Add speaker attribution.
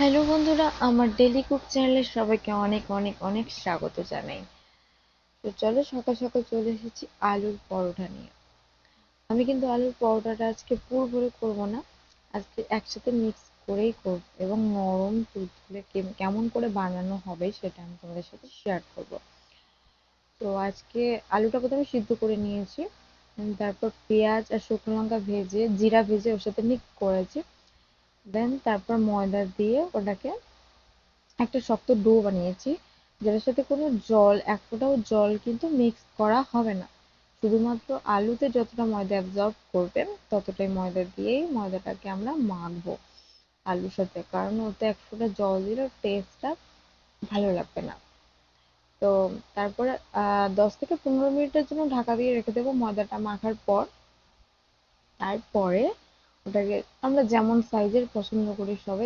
Speaker 1: Hello বন্ধুরা, আমার daily cook চ্যানেলে সবাইকে অনেক অনেক অনেক স্বাগত জানাই। তো চলো সকাল সকাল চলে এসেছি আলুর পরোটা নিয়ে। আমি কিন্তু আলুর পরোটাটা আজকে পুরোপুরি করব না, আজকে একসাথে মিক্স করেই করব এবং নরম তুলতুলে কেমন করে বানানো হবে সেটা আমি তোমাদের সাথে শেয়ার করব। তো আজকে আলুটা প্রথমে সিদ্ধ করে নিয়েছি, তারপর পেঁয়াজ আর শুকনো লঙ্কা ভেজে জিরা ভেজে ওর সাথে মিক্স করেছি। দেন তারপর ময়দা দিয়ে ওটাকে একটা শক্ত ডো বানিয়েছি, যেটার সাথে কোনো জল, এক ফোঁটাও জল কিন্তু মিক্স করা হবে না। শুধুমাত্র আলুতে যতটা ময়দা অ্যাবজর্ব করবে ততটাই ময়দা দিয়েই ময়দাটাকে আমরা মাখবো আলুর সাথে, কারণ ওতে এক ফোঁটা জল দিলে টেস্টটা ভালো লাগবে না। তো তারপরে 10 থেকে 15 মিনিটের জন্য ঢাকা দিয়ে রেখে দেবো ময়দাটা মাখার পর। তারপরে ওটাকে আমরা যেমন সাইজের পছন্দ করি সবাই